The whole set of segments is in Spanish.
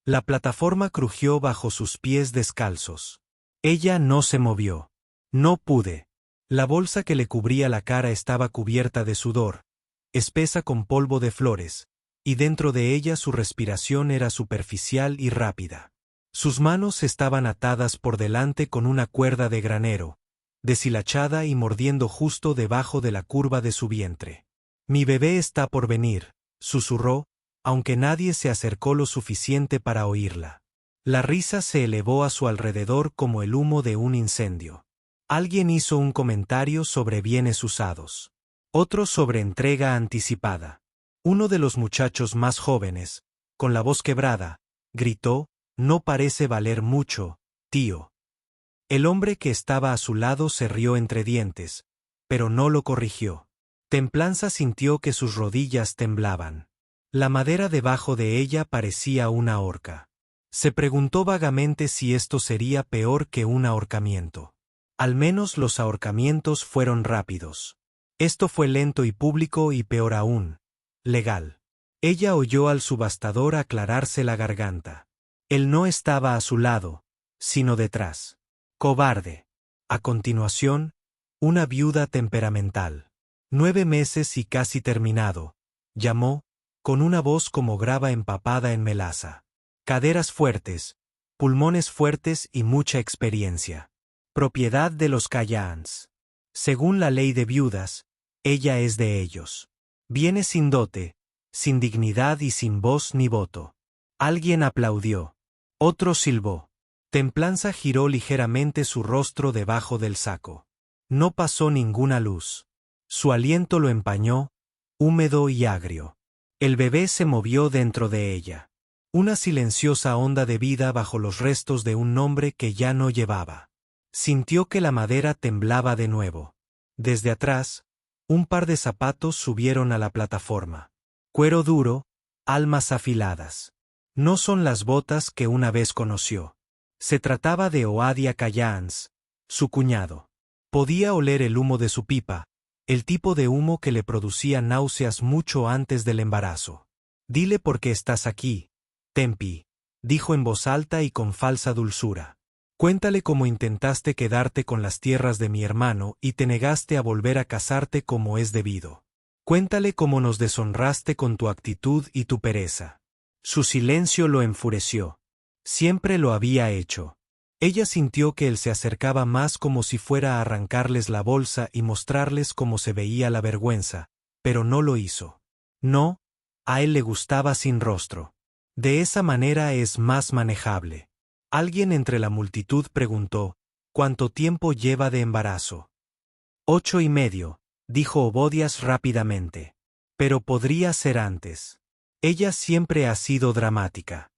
La plataforma crujió bajo sus pies descalzos. Ella no se movió. No pude. La bolsa que le cubría la cara estaba cubierta de sudor, espesa con polvo de flores, y dentro de ella su respiración era superficial y rápida. Sus manos estaban atadas por delante con una cuerda de granero, deshilachada y mordiendo justo debajo de la curva de su vientre. «Mi bebé está por venir», susurró, aunque nadie se acercó lo suficiente para oírla. La risa se elevó a su alrededor como el humo de un incendio. Alguien hizo un comentario sobre bienes usados. Otro sobre entrega anticipada. Uno de los muchachos más jóvenes, con la voz quebrada, gritó: «No parece valer mucho, tío». El hombre que estaba a su lado se rió entre dientes, pero no lo corrigió. Templanza sintió que sus rodillas temblaban. La madera debajo de ella parecía una horca. Se preguntó vagamente si esto sería peor que un ahorcamiento. Al menos los ahorcamientos fueron rápidos. Esto fue lento y público y peor aún, legal. Ella oyó al subastador aclararse la garganta. Él no estaba a su lado, sino detrás. Cobarde. A continuación, una viuda temperamental. 9 meses y casi terminado, llamó, con una voz como grava empapada en melaza. Caderas fuertes, pulmones fuertes y mucha experiencia. Propiedad de los Callaans. Según la ley de viudas, ella es de ellos. Viene sin dote, sin dignidad y sin voz ni voto. Alguien aplaudió. Otro silbó. Templanza giró ligeramente su rostro debajo del saco. No pasó ninguna luz. Su aliento lo empañó, húmedo y agrio. El bebé se movió dentro de ella. Una silenciosa onda de vida bajo los restos de un nombre que ya no llevaba. Sintió que la madera temblaba de nuevo. Desde atrás, un par de zapatos subieron a la plataforma. Cuero duro, almas afiladas. No son las botas que una vez conoció. Se trataba de Oadia Callaans, su cuñado. Podía oler el humo de su pipa, el tipo de humo que le producía náuseas mucho antes del embarazo. «Dile por qué estás aquí, Tempi», dijo en voz alta y con falsa dulzura. «Cuéntale cómo intentaste quedarte con las tierras de mi hermano y te negaste a volver a casarte como es debido. Cuéntale cómo nos deshonraste con tu actitud y tu pereza». Su silencio lo enfureció. Siempre lo había hecho. Ella sintió que él se acercaba más como si fuera a arrancarles la bolsa y mostrarles cómo se veía la vergüenza, pero no lo hizo. No, a él le gustaba sin rostro. De esa manera es más manejable. Alguien entre la multitud preguntó: «¿Cuánto tiempo lleva de embarazo?» 8 y medio, dijo Obodias rápidamente. Pero podría ser antes. Ella siempre ha sido dramática.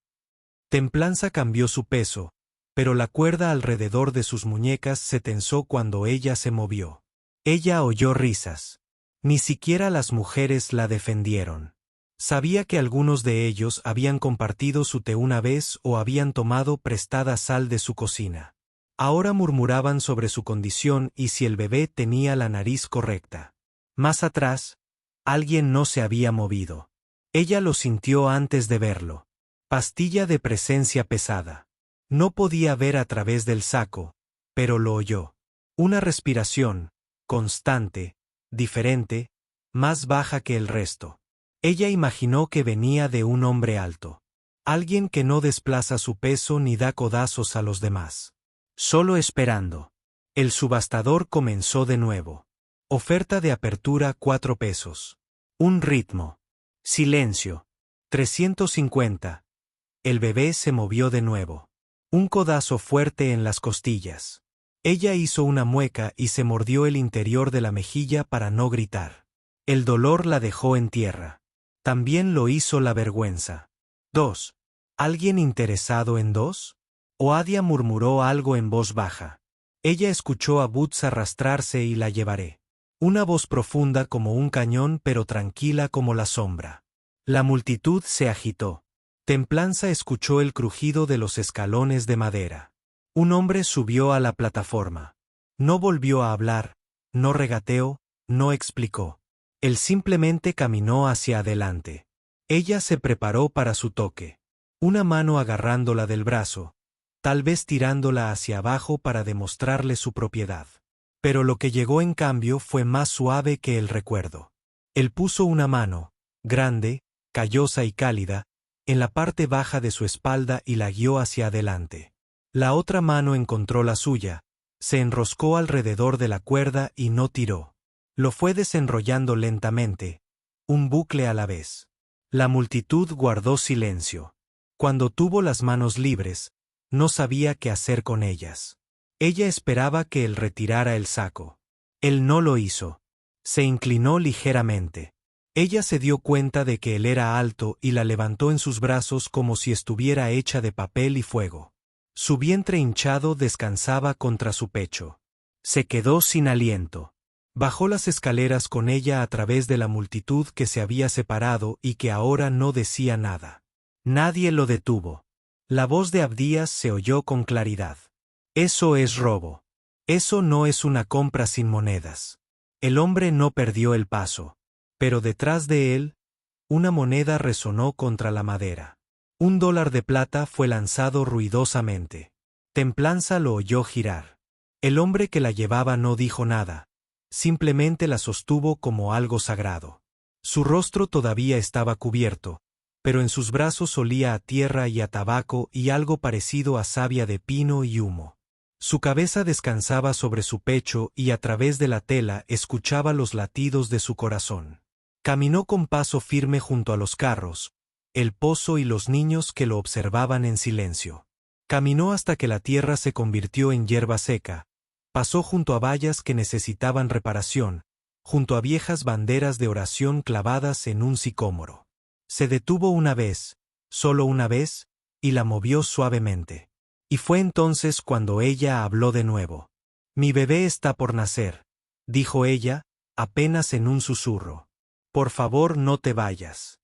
Templanza cambió su peso, pero la cuerda alrededor de sus muñecas se tensó cuando ella se movió. Ella oyó risas. Ni siquiera las mujeres la defendieron. Sabía que algunos de ellos habían compartido su té una vez o habían tomado prestada sal de su cocina. Ahora murmuraban sobre su condición y si el bebé tenía la nariz correcta. Más atrás, alguien no se había movido. Ella lo sintió antes de verlo. Pastilla de presencia pesada. No podía ver a través del saco, pero lo oyó. Una respiración, constante, diferente, más baja que el resto. Ella imaginó que venía de un hombre alto. Alguien que no desplaza su peso ni da codazos a los demás. Solo esperando. El subastador comenzó de nuevo. Oferta de apertura 4 pesos. Un ritmo. Silencio. 350. El bebé se movió de nuevo. Un codazo fuerte en las costillas. Ella hizo una mueca y se mordió el interior de la mejilla para no gritar. El dolor la dejó en tierra. También lo hizo la vergüenza. 2. ¿Alguien interesado en 2? Oadia murmuró algo en voz baja. Ella escuchó a Boots arrastrarse y la llevaré. Una voz profunda como un cañón pero tranquila como la sombra. La multitud se agitó. Templanza escuchó el crujido de los escalones de madera. Un hombre subió a la plataforma. No volvió a hablar, no regateó, no explicó. Él simplemente caminó hacia adelante. Ella se preparó para su toque. una mano agarrándola del brazo, tal vez tirándola hacia abajo para demostrarle su propiedad. Pero lo que llegó en cambio fue más suave que el recuerdo. Él puso una mano, grande, callosa y cálida, en la parte baja de su espalda y la guió hacia adelante. La otra mano encontró la suya, se enroscó alrededor de la cuerda y no tiró. Lo fue desenrollando lentamente, un bucle a la vez. La multitud guardó silencio. Cuando tuvo las manos libres, no sabía qué hacer con ellas. Ella esperaba que él retirara el saco. Él no lo hizo. Se inclinó ligeramente. Ella se dio cuenta de que él era alto y la levantó en sus brazos como si estuviera hecha de papel y fuego. Su vientre hinchado descansaba contra su pecho. Se quedó sin aliento. Bajó las escaleras con ella a través de la multitud que se había separado y que ahora no decía nada. Nadie lo detuvo. La voz de Abdías se oyó con claridad. Eso es robo. Eso no es una compra sin monedas. El hombre no perdió el paso. Pero detrás de él, una moneda resonó contra la madera. $1 de plata fue lanzado ruidosamente. Templanza lo oyó girar. El hombre que la llevaba no dijo nada, simplemente la sostuvo como algo sagrado. Su rostro todavía estaba cubierto, pero en sus brazos olía a tierra y a tabaco y algo parecido a savia de pino y humo. Su cabeza descansaba sobre su pecho y a través de la tela escuchaba los latidos de su corazón. Caminó con paso firme junto a los carros, el pozo y los niños que lo observaban en silencio. Caminó hasta que la tierra se convirtió en hierba seca, pasó junto a vallas que necesitaban reparación, junto a viejas banderas de oración clavadas en un sicómoro. Se detuvo una vez, solo una vez, y la movió suavemente. Y fue entonces cuando ella habló de nuevo. «Mi bebé está por nacer», dijo ella, apenas en un susurro. «Por favor, no te vayas».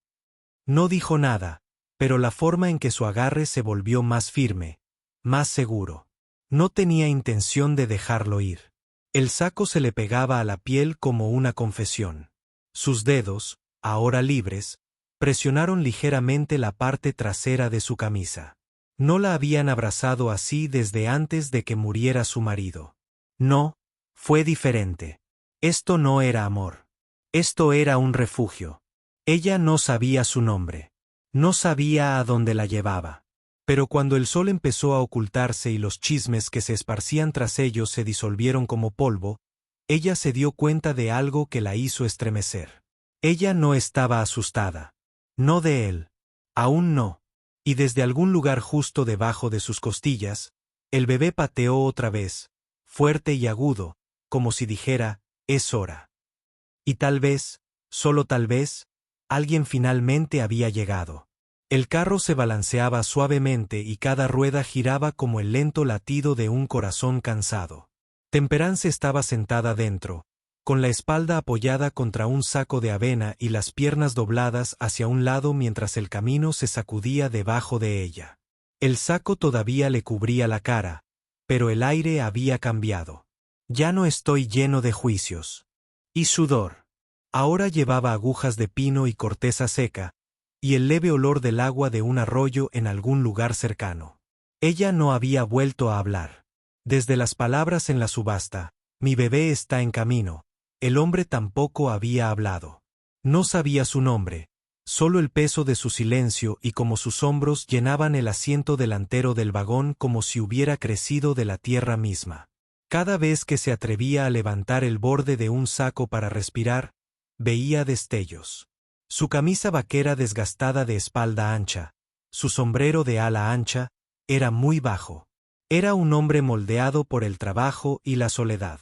No dijo nada, pero la forma en que su agarre se volvió más firme, más seguro. No tenía intención de dejarlo ir. El saco se le pegaba a la piel como una confesión. Sus dedos, ahora libres, presionaron ligeramente la parte trasera de su camisa. No la habían abrazado así desde antes de que muriera su marido. No, fue diferente. Esto no era amor. Esto era un refugio. Ella no sabía su nombre. No sabía a dónde la llevaba. Pero cuando el sol empezó a ocultarse y los chismes que se esparcían tras ellos se disolvieron como polvo, ella se dio cuenta de algo que la hizo estremecer. Ella no estaba asustada. No de él. Aún no. Y desde algún lugar justo debajo de sus costillas, el bebé pateó otra vez, fuerte y agudo, como si dijera, es hora. Y tal vez, solo tal vez, alguien finalmente había llegado. El carro se balanceaba suavemente y cada rueda giraba como el lento latido de un corazón cansado. Temperance estaba sentada dentro, con la espalda apoyada contra un saco de avena y las piernas dobladas hacia un lado mientras el camino se sacudía debajo de ella. El saco todavía le cubría la cara, pero el aire había cambiado. Ya no estoy lleno de juicios. Y sudor. Ahora llevaba agujas de pino y corteza seca, y el leve olor del agua de un arroyo en algún lugar cercano. Ella no había vuelto a hablar. Desde las palabras en la subasta, «Mi bebé está en camino», el hombre tampoco había hablado. No sabía su nombre, solo el peso de su silencio y como sus hombros llenaban el asiento delantero del vagón como si hubiera crecido de la tierra misma. Cada vez que se atrevía a levantar el borde de un saco para respirar, veía destellos. Su camisa vaquera desgastada de espalda ancha, su sombrero de ala ancha, era muy bajo. Era un hombre moldeado por el trabajo y la soledad.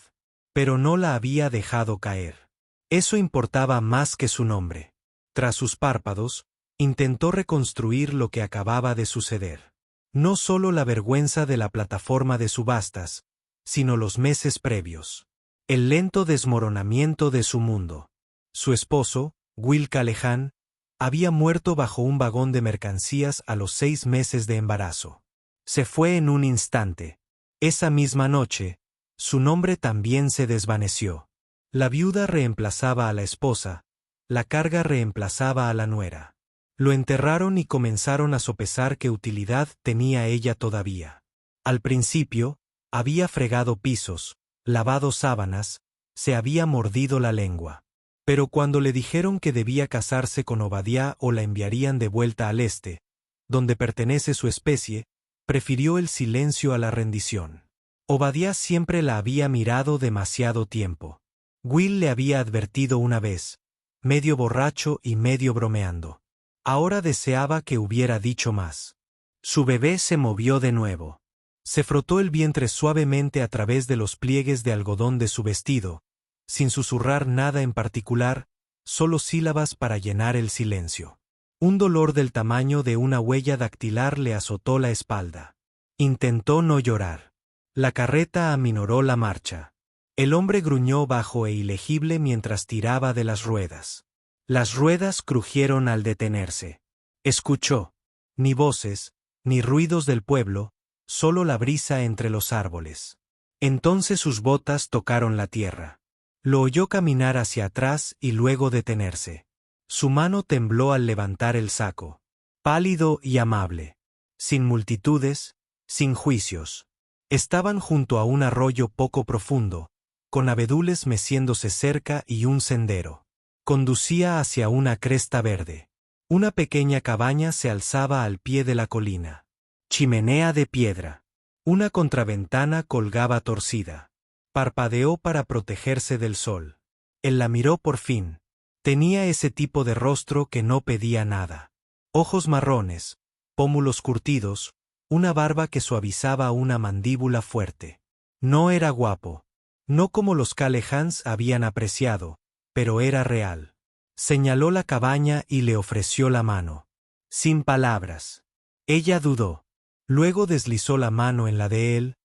Pero no la había dejado caer. Eso importaba más que su nombre. Tras sus párpados, intentó reconstruir lo que acababa de suceder. No solo la vergüenza de la plataforma de subastas, sino los meses previos. El lento desmoronamiento de su mundo. Su esposo, Will Callahan, había muerto bajo un vagón de mercancías a los 6 meses de embarazo. Se fue en un instante. Esa misma noche, su nombre también se desvaneció. La viuda reemplazaba a la esposa, la carga reemplazaba a la nuera. Lo enterraron y comenzaron a sopesar qué utilidad tenía ella todavía. Al principio, había fregado pisos, lavado sábanas, se había mordido la lengua. Pero cuando le dijeron que debía casarse con Obadiah o la enviarían de vuelta al este, donde pertenece su especie, prefirió el silencio a la rendición. Obadiah siempre la había mirado demasiado tiempo. Will le había advertido una vez, medio borracho y medio bromeando. Ahora deseaba que hubiera dicho más. Su bebé se movió de nuevo. Se frotó el vientre suavemente a través de los pliegues de algodón de su vestido, sin susurrar nada en particular, solo sílabas para llenar el silencio. Un dolor del tamaño de una huella dactilar le azotó la espalda. Intentó no llorar. La carreta aminoró la marcha. El hombre gruñó bajo e ilegible mientras tiraba de las ruedas. Las ruedas crujieron al detenerse. Escuchó. Ni voces, ni ruidos del pueblo, solo la brisa entre los árboles. Entonces sus botas tocaron la tierra. Lo oyó caminar hacia atrás y luego detenerse. Su mano tembló al levantar el saco. Pálido y amable. Sin multitudes, sin juicios. Estaban junto a un arroyo poco profundo, con abedules meciéndose cerca y un sendero. Conducía hacia una cresta verde. Una pequeña cabaña se alzaba al pie de la colina. Chimenea de piedra. Una contraventana colgaba torcida. Parpadeó para protegerse del sol. Él la miró por fin. Tenía ese tipo de rostro que no pedía nada. Ojos marrones, pómulos curtidos, una barba que suavizaba una mandíbula fuerte. No era guapo. No como los Callaghans habían apreciado, pero era real. Señaló la cabaña y le ofreció la mano. Sin palabras. Ella dudó. Luego deslizó la mano en la de él,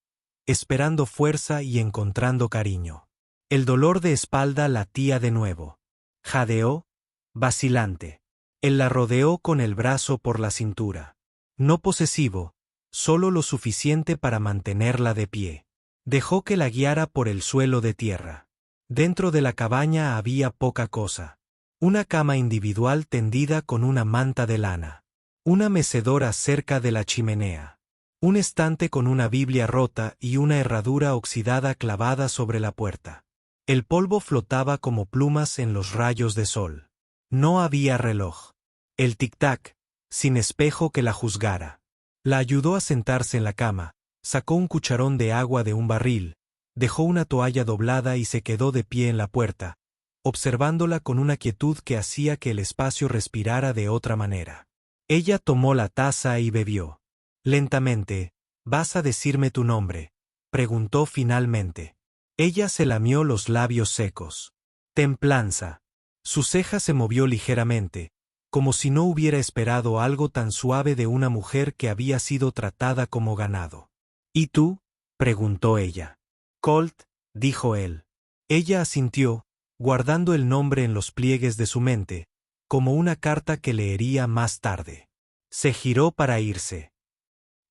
esperando fuerza y encontrando cariño. El dolor de espalda latía de nuevo. Jadeó, vacilante. Él la rodeó con el brazo por la cintura. No posesivo, solo lo suficiente para mantenerla de pie. Dejó que la guiara por el suelo de tierra. Dentro de la cabaña había poca cosa. Una cama individual tendida con una manta de lana. Una mecedora cerca de la chimenea. Un estante con una Biblia rota y una herradura oxidada clavada sobre la puerta. El polvo flotaba como plumas en los rayos de sol. No había reloj. El tic-tac, sin espejo que la juzgara. La ayudó a sentarse en la cama, sacó un cucharón de agua de un barril, dejó una toalla doblada y se quedó de pie en la puerta, observándola con una quietud que hacía que el espacio respirara de otra manera. Ella tomó la taza y bebió. Lentamente, «¿Vas a decirme tu nombre?», preguntó finalmente. Ella se lamió los labios secos. Templanza. Su ceja se movió ligeramente, como si no hubiera esperado algo tan suave de una mujer que había sido tratada como ganado. «¿Y tú?», preguntó ella. «Colt», dijo él. Ella asintió, guardando el nombre en los pliegues de su mente, como una carta que leería más tarde. Se giró para irse.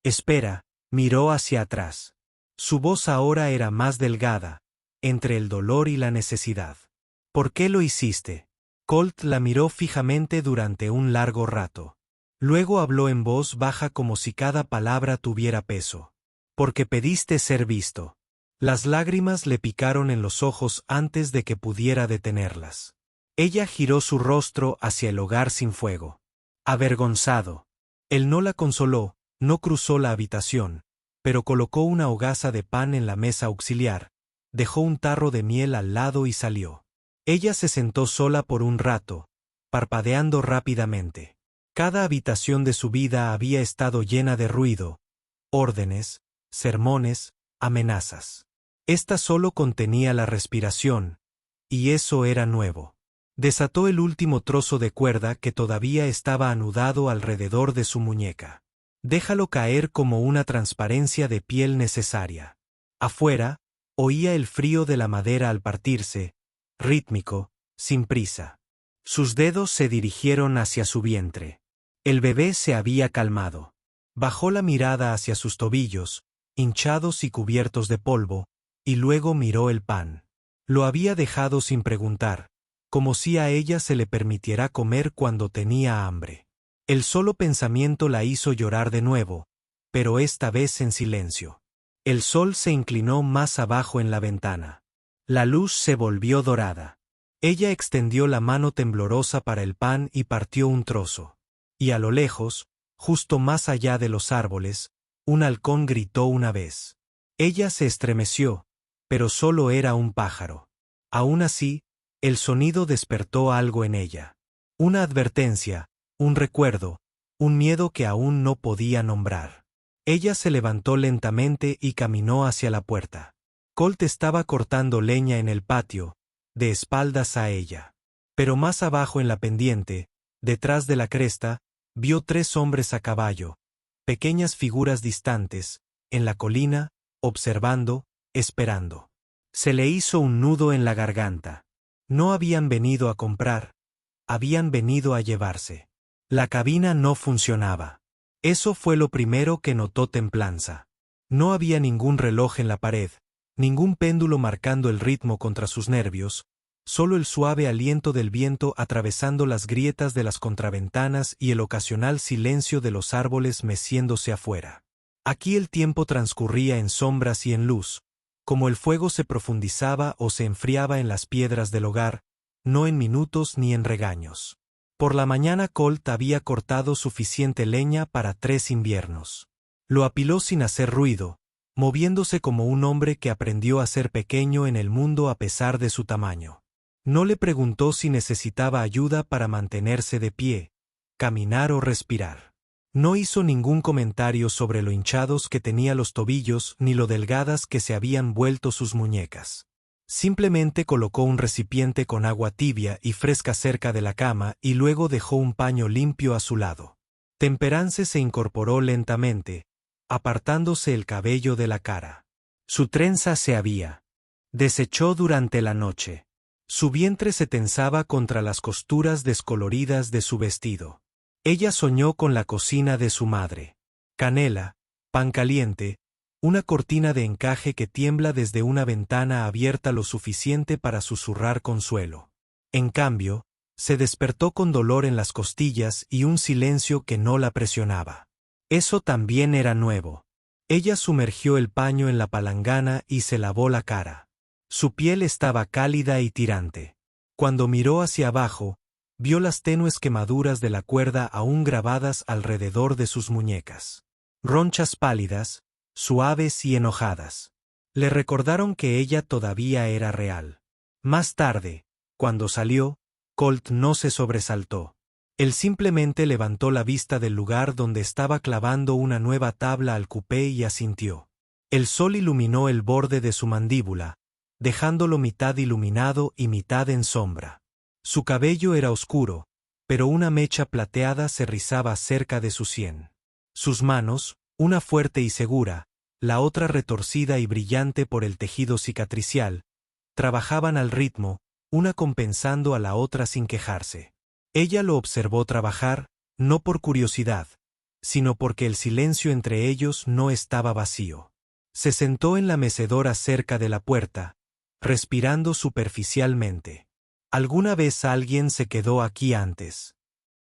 «Espera», miró hacia atrás. Su voz ahora era más delgada, entre el dolor y la necesidad. «¿Por qué lo hiciste?». Colt la miró fijamente durante un largo rato. Luego habló en voz baja como si cada palabra tuviera peso. «Porque pediste ser visto». Las lágrimas le picaron en los ojos antes de que pudiera detenerlas. Ella giró su rostro hacia el hogar sin fuego. Avergonzado. Él no la consoló, no cruzó la habitación, pero colocó una hogaza de pan en la mesa auxiliar, dejó un tarro de miel al lado y salió. Ella se sentó sola por un rato, parpadeando rápidamente. Cada habitación de su vida había estado llena de ruido, órdenes, sermones, amenazas. Esta solo contenía la respiración, y eso era nuevo. Desató el último trozo de cuerda que todavía estaba anudado alrededor de su muñeca. Déjalo caer como una transparencia de piel necesaria. Afuera, oía el frío de la madera al partirse, rítmico, sin prisa. Sus dedos se dirigieron hacia su vientre. El bebé se había calmado. Bajó la mirada hacia sus tobillos, hinchados y cubiertos de polvo, y luego miró el pan. Lo había dejado sin preguntar, como si a ella se le permitiera comer cuando tenía hambre. El solo pensamiento la hizo llorar de nuevo, pero esta vez en silencio. El sol se inclinó más abajo en la ventana. La luz se volvió dorada. Ella extendió la mano temblorosa para el pan y partió un trozo. Y a lo lejos, justo más allá de los árboles, un halcón gritó una vez. Ella se estremeció, pero solo era un pájaro. Aún así, el sonido despertó algo en ella. Una advertencia, un recuerdo, un miedo que aún no podía nombrar. Ella se levantó lentamente y caminó hacia la puerta. Colt estaba cortando leña en el patio, de espaldas a ella. Pero más abajo en la pendiente, detrás de la cresta, vio 3 hombres a caballo, pequeñas figuras distantes, en la colina, observando, esperando. Se le hizo un nudo en la garganta. No habían venido a comprar, habían venido a llevarse. La cabina no funcionaba. Eso fue lo primero que notó Templanza. No había ningún reloj en la pared, ningún péndulo marcando el ritmo contra sus nervios, solo el suave aliento del viento atravesando las grietas de las contraventanas y el ocasional silencio de los árboles meciéndose afuera. Aquí el tiempo transcurría en sombras y en luz, como el fuego se profundizaba o se enfriaba en las piedras del hogar, no en minutos ni en regaños. Por la mañana Colt había cortado suficiente leña para 3 inviernos. Lo apiló sin hacer ruido, moviéndose como un hombre que aprendió a ser pequeño en el mundo a pesar de su tamaño. No le preguntó si necesitaba ayuda para mantenerse de pie, caminar o respirar. No hizo ningún comentario sobre lo hinchados que tenía los tobillos ni lo delgadas que se habían vuelto sus muñecas. Simplemente colocó un recipiente con agua tibia y fresca cerca de la cama y luego dejó un paño limpio a su lado. Temperance se incorporó lentamente, apartándose el cabello de la cara. Su trenza se había deshecho durante la noche. Su vientre se tensaba contra las costuras descoloridas de su vestido. Ella soñó con la cocina de su madre. Canela, pan caliente, una cortina de encaje que tiembla desde una ventana abierta lo suficiente para susurrar consuelo. En cambio, se despertó con dolor en las costillas y un silencio que no la presionaba. Eso también era nuevo. Ella sumergió el paño en la palangana y se lavó la cara. Su piel estaba cálida y tirante. Cuando miró hacia abajo, vio las tenues quemaduras de la cuerda aún grabadas alrededor de sus muñecas. Ronchas pálidas, suaves y enojadas. Le recordaron que ella todavía era real. Más tarde, cuando salió, Colt no se sobresaltó. Él simplemente levantó la vista del lugar donde estaba clavando una nueva tabla al cupé y asintió. El sol iluminó el borde de su mandíbula, dejándolo mitad iluminado y mitad en sombra. Su cabello era oscuro, pero una mecha plateada se rizaba cerca de su sien. Sus manos, una fuerte y segura, la otra retorcida y brillante por el tejido cicatricial, trabajaban al ritmo, una compensando a la otra sin quejarse. Ella lo observó trabajar, no por curiosidad, sino porque el silencio entre ellos no estaba vacío. Se sentó en la mecedora cerca de la puerta, respirando superficialmente. ¿Alguna vez alguien se quedó aquí antes?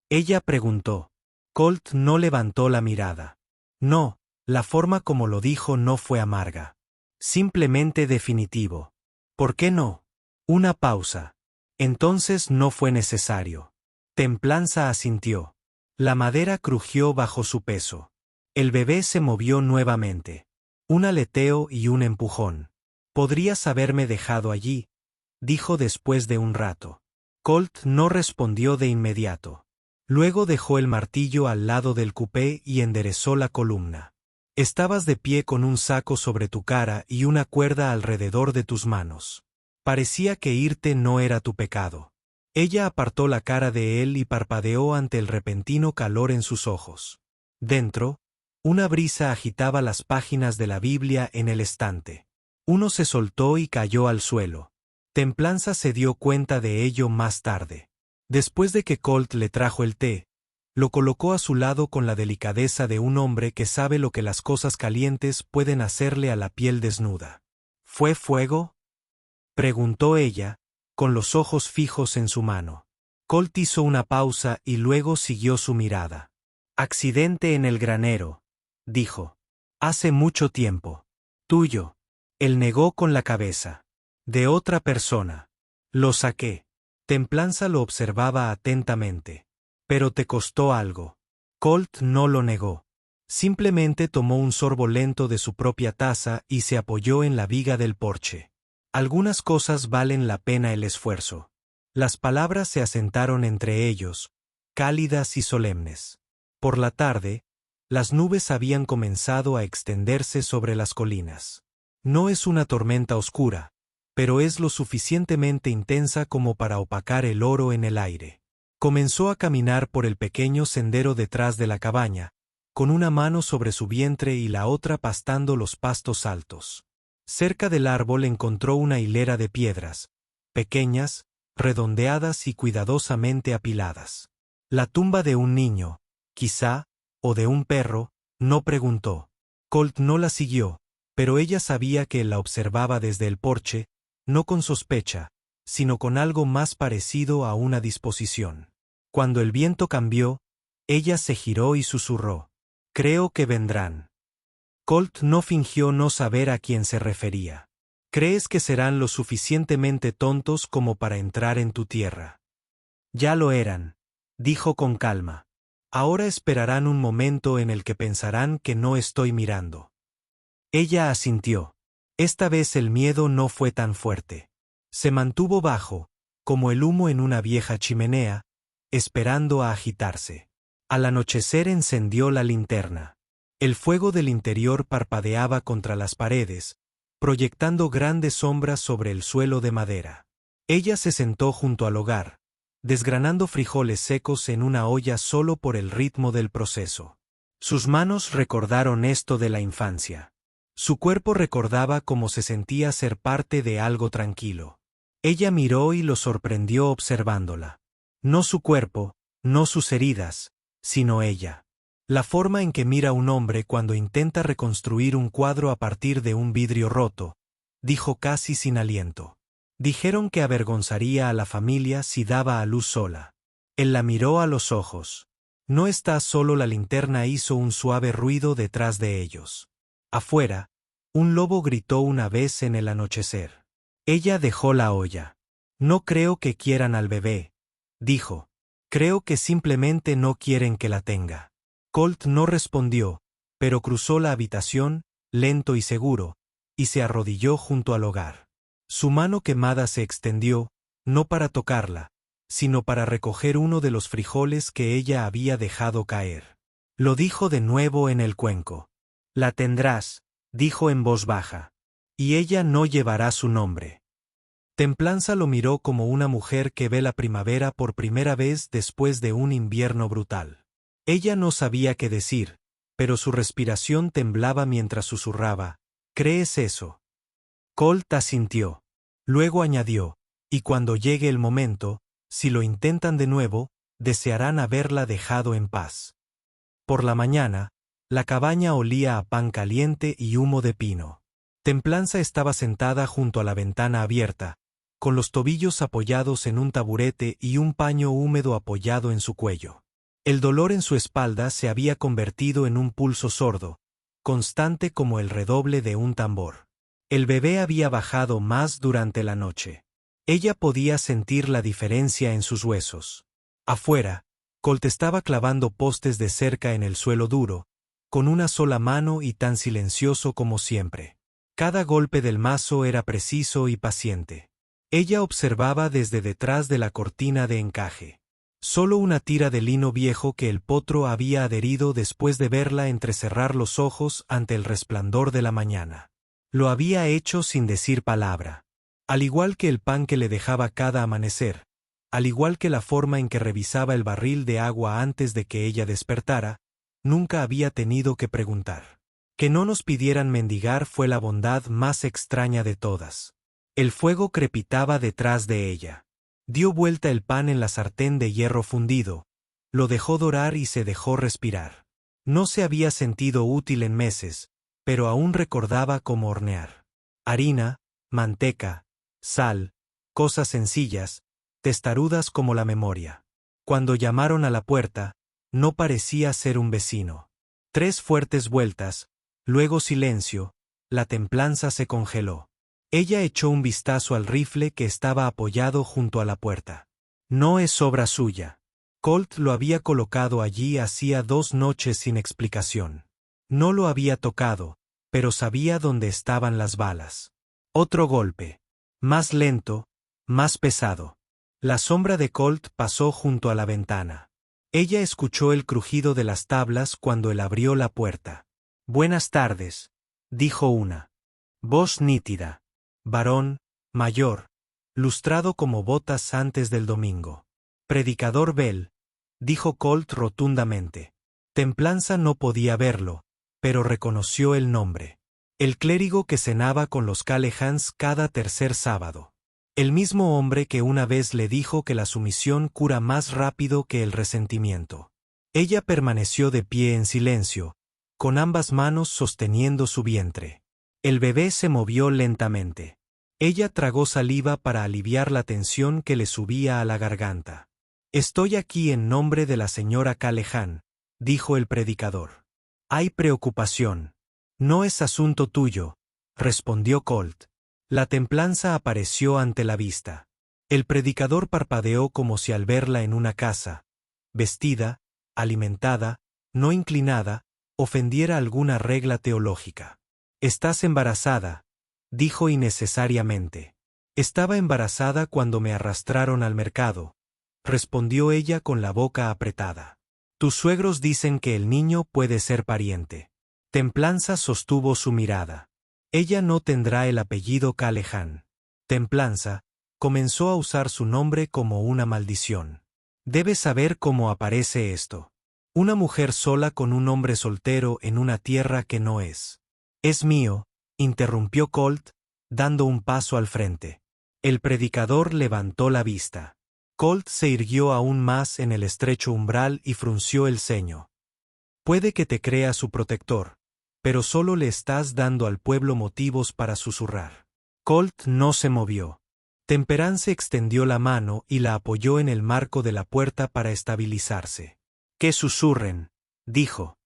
Ella preguntó. Colt no levantó la mirada. No, la forma como lo dijo no fue amarga. Simplemente definitivo. ¿Por qué no? Una pausa. Entonces no fue necesario. Templanza asintió. La madera crujió bajo su peso. El bebé se movió nuevamente. Un aleteo y un empujón. Podrías haberme dejado allí, dijo después de un rato. Colt no respondió de inmediato. Luego dejó el martillo al lado del cupé y enderezó la columna. Estabas de pie con un saco sobre tu cara y una cuerda alrededor de tus manos. Parecía que irte no era tu pecado. Ella apartó la cara de él y parpadeó ante el repentino calor en sus ojos. Dentro, una brisa agitaba las páginas de la Biblia en el estante. Uno se soltó y cayó al suelo. Templanza se dio cuenta de ello más tarde. Después de que Colt le trajo el té, lo colocó a su lado con la delicadeza de un hombre que sabe lo que las cosas calientes pueden hacerle a la piel desnuda. ¿Fue fuego?, preguntó ella, con los ojos fijos en su mano. Colt hizo una pausa y luego siguió su mirada. Accidente en el granero, dijo. Hace mucho tiempo. Tuyo. Él negó con la cabeza. De otra persona. Lo saqué. Templanza lo observaba atentamente. Pero te costó algo. Colt no lo negó. Simplemente tomó un sorbo lento de su propia taza y se apoyó en la viga del porche. Algunas cosas valen la pena el esfuerzo. Las palabras se asentaron entre ellos, cálidas y solemnes. Por la tarde, las nubes habían comenzado a extenderse sobre las colinas. No es una tormenta oscura, pero es lo suficientemente intensa como para opacar el oro en el aire. Comenzó a caminar por el pequeño sendero detrás de la cabaña, con una mano sobre su vientre y la otra pastando los pastos altos. Cerca del árbol encontró una hilera de piedras, pequeñas, redondeadas y cuidadosamente apiladas. La tumba de un niño, quizá, o de un perro, no preguntó. Colt no la siguió, pero ella sabía que él la observaba desde el porche, no con sospecha, sino con algo más parecido a una disposición. Cuando el viento cambió, ella se giró y susurró. Creo que vendrán. Colt no fingió no saber a quién se refería. ¿Crees que serán lo suficientemente tontos como para entrar en tu tierra? Ya lo eran, dijo con calma. Ahora esperarán un momento en el que pensarán que no estoy mirando. Ella asintió. Esta vez el miedo no fue tan fuerte. Se mantuvo bajo, como el humo en una vieja chimenea, esperando a agitarse. Al anochecer encendió la linterna. El fuego del interior parpadeaba contra las paredes, proyectando grandes sombras sobre el suelo de madera. Ella se sentó junto al hogar, desgranando frijoles secos en una olla solo por el ritmo del proceso. Sus manos recordaron esto de la infancia. Su cuerpo recordaba cómo se sentía ser parte de algo tranquilo. Ella miró y lo sorprendió observándola. No su cuerpo, no sus heridas, sino ella. La forma en que mira un hombre cuando intenta reconstruir un cuadro a partir de un vidrio roto, dijo casi sin aliento. Dijeron que avergonzaría a la familia si daba a luz sola. Él la miró a los ojos. No está solo. La linterna hizo un suave ruido detrás de ellos. Afuera, un lobo gritó una vez en el anochecer. Ella dejó la olla. No creo que quieran al bebé, dijo. Creo que simplemente no quieren que la tenga. Colt no respondió, pero cruzó la habitación, lento y seguro, y se arrodilló junto al hogar. Su mano quemada se extendió, no para tocarla, sino para recoger uno de los frijoles que ella había dejado caer. Lo dijo de nuevo en el cuenco. La tendrás, dijo en voz baja. Y ella no llevará su nombre. Templanza lo miró como una mujer que ve la primavera por primera vez después de un invierno brutal. Ella no sabía qué decir, pero su respiración temblaba mientras susurraba, ¿crees eso? Colt asintió. Luego añadió, y cuando llegue el momento, si lo intentan de nuevo, desearán haberla dejado en paz. Por la mañana, la cabaña olía a pan caliente y humo de pino. Templanza estaba sentada junto a la ventana abierta, con los tobillos apoyados en un taburete y un paño húmedo apoyado en su cuello. El dolor en su espalda se había convertido en un pulso sordo, constante como el redoble de un tambor. El bebé había bajado más durante la noche. Ella podía sentir la diferencia en sus huesos. Afuera, Colt estaba clavando postes de cerca en el suelo duro, con una sola mano y tan silencioso como siempre. Cada golpe del mazo era preciso y paciente. Ella observaba desde detrás de la cortina de encaje. Solo una tira de lino viejo que el potro había adherido después de verla entrecerrar los ojos ante el resplandor de la mañana. Lo había hecho sin decir palabra. Al igual que el pan que le dejaba cada amanecer, al igual que la forma en que revisaba el barril de agua antes de que ella despertara, nunca había tenido que preguntar. Que no nos pidieran mendigar fue la bondad más extraña de todas. El fuego crepitaba detrás de ella. Dio vuelta el pan en la sartén de hierro fundido, lo dejó dorar y se dejó respirar. No se había sentido útil en meses, pero aún recordaba cómo hornear. Harina, manteca, sal, cosas sencillas, testarudas como la memoria. Cuando llamaron a la puerta, no parecía ser un vecino. 3 fuertes vueltas, luego silencio, la templanza se congeló. Ella echó un vistazo al rifle que estaba apoyado junto a la puerta. No es obra suya. Colt lo había colocado allí hacía 2 noches sin explicación. No lo había tocado, pero sabía dónde estaban las balas. Otro golpe. Más lento, más pesado. La sombra de Colt pasó junto a la ventana. Ella escuchó el crujido de las tablas cuando él abrió la puerta. «Buenas tardes», dijo una voz nítida. Varón, mayor, lustrado como botas antes del domingo. «Predicador Bell», dijo Colt rotundamente. Templanza no podía verlo, pero reconoció el nombre. El clérigo que cenaba con los Callaghan's cada tercer sábado. El mismo hombre que una vez le dijo que la sumisión cura más rápido que el resentimiento. Ella permaneció de pie en silencio, con ambas manos sosteniendo su vientre. El bebé se movió lentamente. Ella tragó saliva para aliviar la tensión que le subía a la garganta. «Estoy aquí en nombre de la señora Callaghan», dijo el predicador. «Hay preocupación». «No es asunto tuyo», respondió Colt. La templanza apareció ante la vista. El predicador parpadeó como si al verla en una casa, vestida, alimentada, no inclinada, ofendiera alguna regla teológica. «Estás embarazada», dijo innecesariamente. «Estaba embarazada cuando me arrastraron al mercado», respondió ella con la boca apretada. «Tus suegros dicen que el niño puede ser pariente». Templanza sostuvo su mirada. «Ella no tendrá el apellido Callaghan». Templanza comenzó a usar su nombre como una maldición. «Debes saber cómo aparece esto. Una mujer sola con un hombre soltero en una tierra que no es». «Es mío», interrumpió Colt, dando un paso al frente. El predicador levantó la vista. Colt se irguió aún más en el estrecho umbral y frunció el ceño. «Puede que te crea su protector, pero solo le estás dando al pueblo motivos para susurrar». Colt no se movió. Temperance extendió la mano y la apoyó en el marco de la puerta para estabilizarse. «Que susurren», dijo.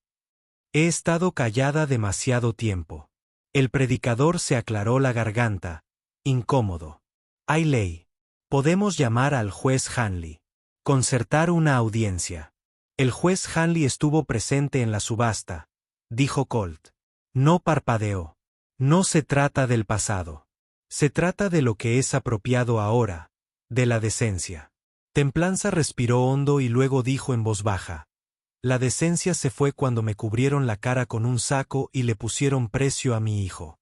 «He estado callada demasiado tiempo». El predicador se aclaró la garganta, incómodo. «Hay ley. Podemos llamar al juez Hanley. Concertar una audiencia». «El juez Hanley estuvo presente en la subasta», dijo Colt. No parpadeó. «No se trata del pasado. Se trata de lo que es apropiado ahora, de la decencia». Templanza respiró hondo y luego dijo en voz baja. «La decencia se fue cuando me cubrieron la cara con un saco y le pusieron precio a mi hijo».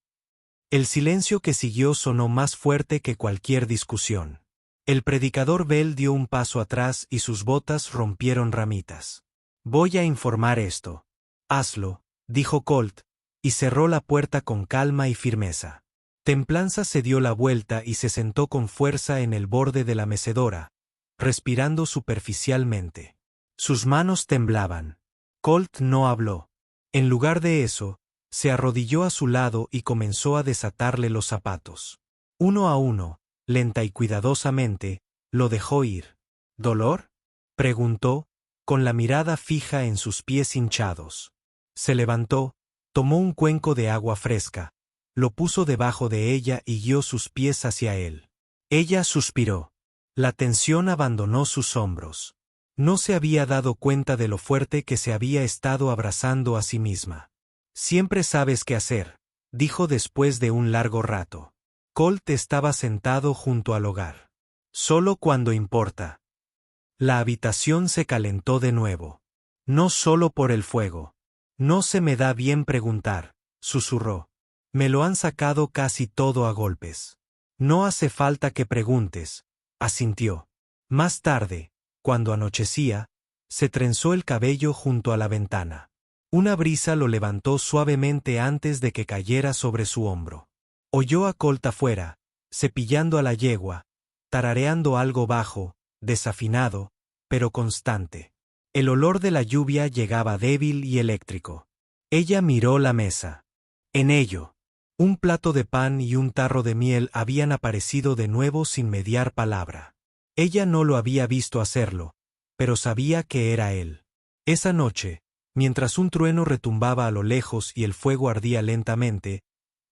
El silencio que siguió sonó más fuerte que cualquier discusión. El predicador Bell dio un paso atrás y sus botas rompieron ramitas. «Voy a informar esto». «Hazlo», dijo Colt, y cerró la puerta con calma y firmeza. Templanza se dio la vuelta y se sentó con fuerza en el borde de la mecedora, respirando superficialmente. Sus manos temblaban. Colt no habló. En lugar de eso, se arrodilló a su lado y comenzó a desatarle los zapatos. Uno a uno, lenta y cuidadosamente, lo dejó ir. «¿Dolor?», preguntó, con la mirada fija en sus pies hinchados. Se levantó, tomó un cuenco de agua fresca, lo puso debajo de ella y guió sus pies hacia él. Ella suspiró. La tensión abandonó sus hombros. No se había dado cuenta de lo fuerte que se había estado abrazando a sí misma. «Siempre sabes qué hacer», dijo después de un largo rato. Colt estaba sentado junto al hogar. «Solo cuando importa». La habitación se calentó de nuevo. «No solo por el fuego. No se me da bien preguntar», susurró. «Me lo han sacado casi todo a golpes». «No hace falta que preguntes», asintió. Más tarde, cuando anochecía, se trenzó el cabello junto a la ventana. Una brisa lo levantó suavemente antes de que cayera sobre su hombro. Oyó a Colt afuera, cepillando a la yegua, tarareando algo bajo, desafinado, pero constante. El olor de la lluvia llegaba débil y eléctrico. Ella miró la mesa. En ello, un plato de pan y un tarro de miel habían aparecido de nuevo sin mediar palabra. Ella no lo había visto hacerlo, pero sabía que era él. Esa noche, mientras un trueno retumbaba a lo lejos y el fuego ardía lentamente,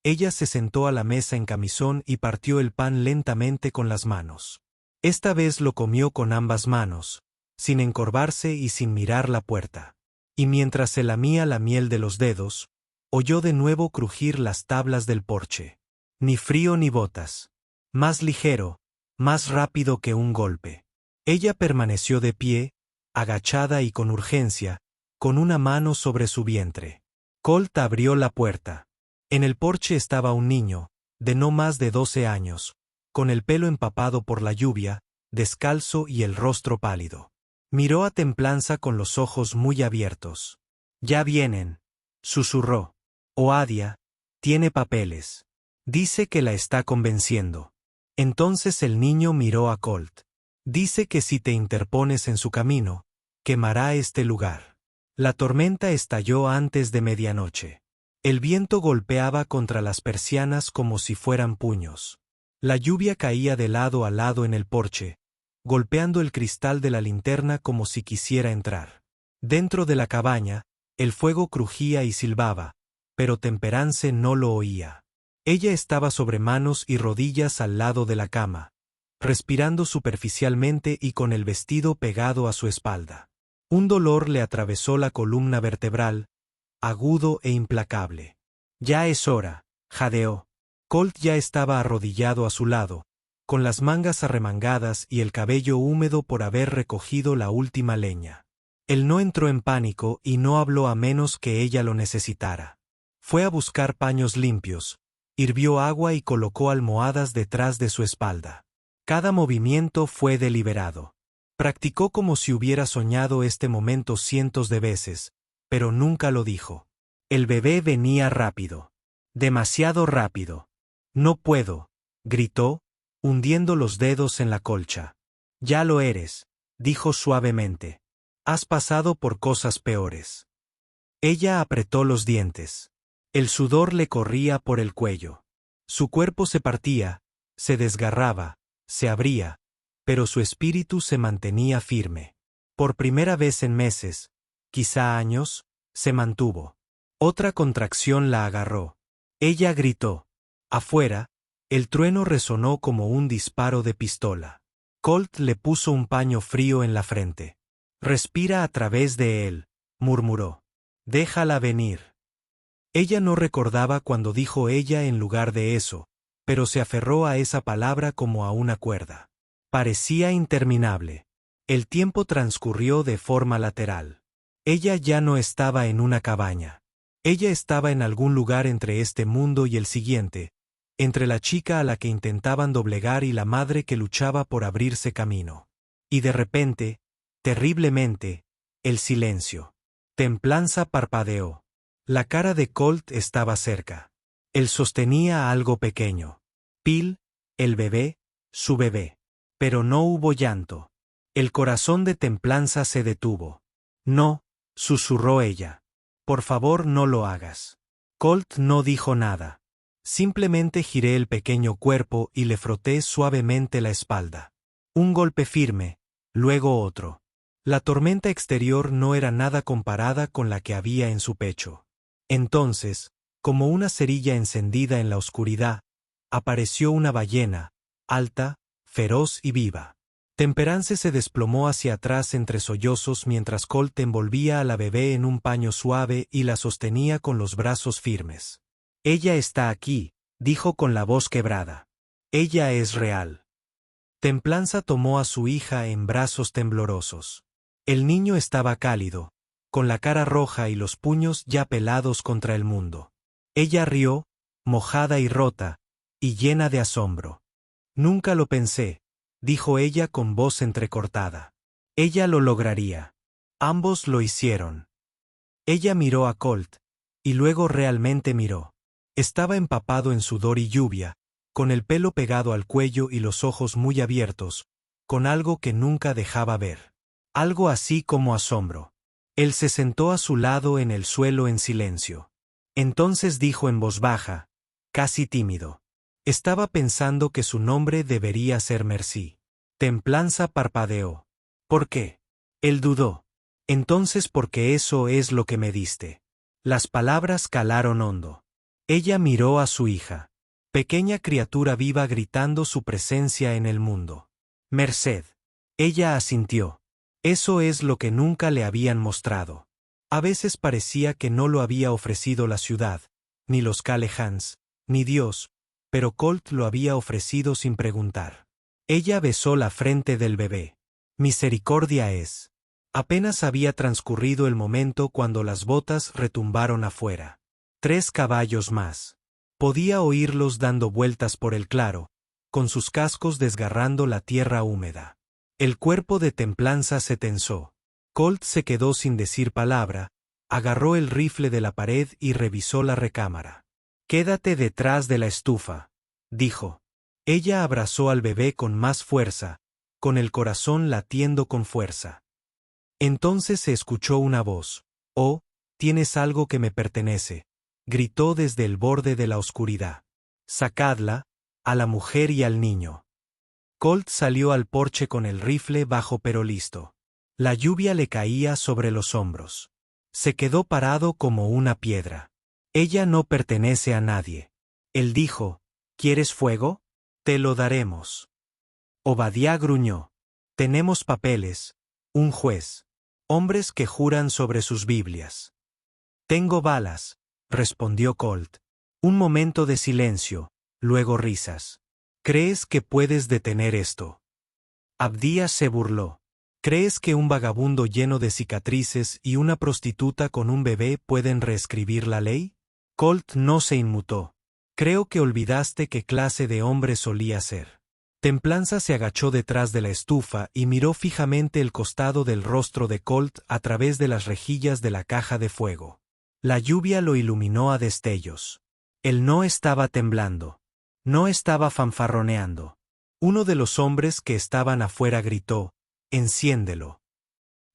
ella se sentó a la mesa en camisón y partió el pan lentamente con las manos. Esta vez lo comió con ambas manos, sin encorvarse y sin mirar la puerta. Y mientras se lamía la miel de los dedos, oyó de nuevo crujir las tablas del porche. Ni frío ni botas. Más ligero, más rápido que un golpe. Ella permaneció de pie, agachada y con urgencia, con una mano sobre su vientre. Colt abrió la puerta. En el porche estaba un niño, de no más de 12 años, con el pelo empapado por la lluvia, descalzo y el rostro pálido. Miró a Templanza con los ojos muy abiertos. «Ya vienen», susurró. «Oadia, tiene papeles. Dice que la está convenciendo». Entonces el niño miró a Colt. «Dice que si te interpones en su camino, quemará este lugar». La tormenta estalló antes de medianoche. El viento golpeaba contra las persianas como si fueran puños. La lluvia caía de lado a lado en el porche, golpeando el cristal de la linterna como si quisiera entrar. Dentro de la cabaña, el fuego crujía y silbaba, pero Temperance no lo oía. Ella estaba sobre manos y rodillas al lado de la cama, respirando superficialmente y con el vestido pegado a su espalda. Un dolor le atravesó la columna vertebral, agudo e implacable. «Ya es hora», jadeó. Colt ya estaba arrodillado a su lado, con las mangas arremangadas y el cabello húmedo por haber recogido la última leña. Él no entró en pánico y no habló a menos que ella lo necesitara. Fue a buscar paños limpios, hirvió agua y colocó almohadas detrás de su espalda. Cada movimiento fue deliberado. Practicó como si hubiera soñado este momento cientos de veces, pero nunca lo dijo. El bebé venía rápido. Demasiado rápido. «No puedo», gritó, hundiendo los dedos en la colcha. «Ya lo eres», dijo suavemente. «Has pasado por cosas peores». Ella apretó los dientes. El sudor le corría por el cuello. Su cuerpo se partía, se desgarraba, se abría, pero su espíritu se mantenía firme. Por primera vez en meses, quizá años, se mantuvo. Otra contracción la agarró. Ella gritó. Afuera, el trueno resonó como un disparo de pistola. Colt le puso un paño frío en la frente. «Respira a través de él», murmuró. «Déjala venir». Ella no recordaba cuando dijo ella en lugar de eso, pero se aferró a esa palabra como a una cuerda. Parecía interminable. El tiempo transcurrió de forma lateral. Ella ya no estaba en una cabaña. Ella estaba en algún lugar entre este mundo y el siguiente, entre la chica a la que intentaban doblegar y la madre que luchaba por abrirse camino. Y de repente, terriblemente, el silencio. Templanza parpadeó. La cara de Colt estaba cerca. Él sostenía algo pequeño. Pil, el bebé, su bebé. Pero no hubo llanto. El corazón de Templanza se detuvo. «No», susurró ella. «Por favor, no lo hagas». Colt no dijo nada. Simplemente giré el pequeño cuerpo y le froté suavemente la espalda. Un golpe firme, luego otro. La tormenta exterior no era nada comparada con la que había en su pecho. Entonces, como una cerilla encendida en la oscuridad, apareció una ballena, alta, feroz y viva. Temperance se desplomó hacia atrás entre sollozos mientras Colt envolvía a la bebé en un paño suave y la sostenía con los brazos firmes. «Ella está aquí», dijo con la voz quebrada. «Ella es real». Templanza tomó a su hija en brazos temblorosos. El niño estaba cálido, con la cara roja y los puños ya pelados contra el mundo. Ella rió, mojada y rota, y llena de asombro. «Nunca lo pensé», dijo ella con voz entrecortada. Ella lo lograría. Ambos lo hicieron. Ella miró a Colt, y luego realmente miró. Estaba empapado en sudor y lluvia, con el pelo pegado al cuello y los ojos muy abiertos, con algo que nunca dejaba ver. Algo así como asombro. Él se sentó a su lado en el suelo en silencio. Entonces dijo en voz baja, casi tímido. Estaba pensando que su nombre debería ser Merci. Templanza parpadeó. ¿Por qué? Él dudó. Entonces porque eso es lo que me diste. Las palabras calaron hondo. Ella miró a su hija. Pequeña criatura viva gritando su presencia en el mundo. Merced. Ella asintió. Eso es lo que nunca le habían mostrado. A veces parecía que no lo había ofrecido la ciudad, ni los Calehans, ni Dios, pero Colt lo había ofrecido sin preguntar. Ella besó la frente del bebé. Misericordia es. Apenas había transcurrido el momento cuando las botas retumbaron afuera. 3 caballos más. Podía oírlos dando vueltas por el claro, con sus cascos desgarrando la tierra húmeda. El cuerpo de Templanza se tensó. Colt se quedó sin decir palabra, agarró el rifle de la pared y revisó la recámara. «Quédate detrás de la estufa», dijo. Ella abrazó al bebé con más fuerza, con el corazón latiendo con fuerza. Entonces se escuchó una voz. «Oh, tienes algo que me pertenece», gritó desde el borde de la oscuridad. «Sacadla, a la mujer y al niño». Colt salió al porche con el rifle bajo pero listo. La lluvia le caía sobre los hombros. Se quedó parado como una piedra. Ella no pertenece a nadie. Él dijo, ¿quieres fuego? Te lo daremos. Obadiah gruñó. Tenemos papeles, un juez, hombres que juran sobre sus Biblias. Tengo balas, respondió Colt. Un momento de silencio, luego risas. ¿Crees que puedes detener esto? Abdías se burló. ¿Crees que un vagabundo lleno de cicatrices y una prostituta con un bebé pueden reescribir la ley? Colt no se inmutó. Creo que olvidaste qué clase de hombre solía ser. Templanza se agachó detrás de la estufa y miró fijamente el costado del rostro de Colt a través de las rejillas de la caja de fuego. La lluvia lo iluminó a destellos. Él no estaba temblando. No estaba fanfarroneando. Uno de los hombres que estaban afuera gritó, «Enciéndelo».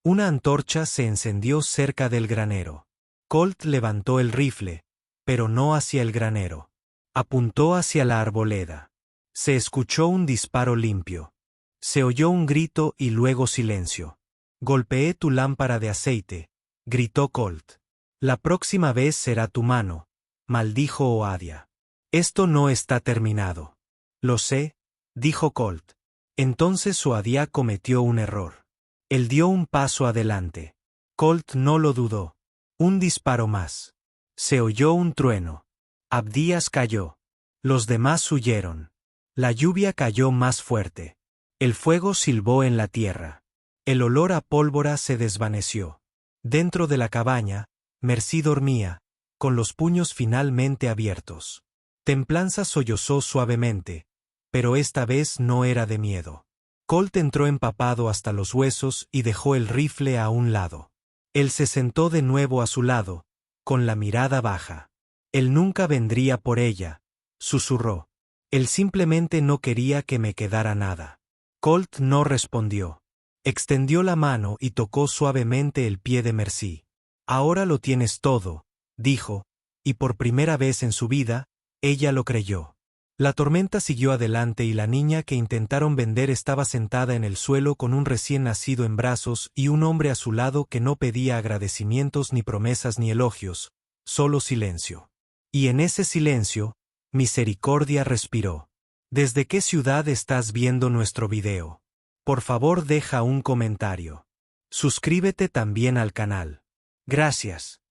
Una antorcha se encendió cerca del granero. Colt levantó el rifle, pero no hacia el granero. Apuntó hacia la arboleda. Se escuchó un disparo limpio. Se oyó un grito y luego silencio. «Golpeé tu lámpara de aceite», gritó Colt. «La próxima vez será tu mano», maldijo Obadiah. «Esto no está terminado». «Lo sé», dijo Colt. Entonces Obadiah cometió un error. Él dio un paso adelante. Colt no lo dudó. Un disparo más. Se oyó un trueno. Abdías cayó. Los demás huyeron. La lluvia cayó más fuerte. El fuego silbó en la tierra. El olor a pólvora se desvaneció. Dentro de la cabaña, Mercy dormía, con los puños finalmente abiertos. Templanza sollozó suavemente, pero esta vez no era de miedo. Colt entró empapado hasta los huesos y dejó el rifle a un lado. Él se sentó de nuevo a su lado, con la mirada baja. Él nunca vendría por ella, susurró. Él simplemente no quería que me quedara nada. Colt no respondió. Extendió la mano y tocó suavemente el pie de Mercy. Ahora lo tienes todo, dijo, y por primera vez en su vida, ella lo creyó. La tormenta siguió adelante y la niña que intentaron vender estaba sentada en el suelo con un recién nacido en brazos y un hombre a su lado que no pedía agradecimientos ni promesas ni elogios, solo silencio. Y en ese silencio, Misericordia respiró. ¿Desde qué ciudad estás viendo nuestro video? Por favor deja un comentario. Suscríbete también al canal. Gracias.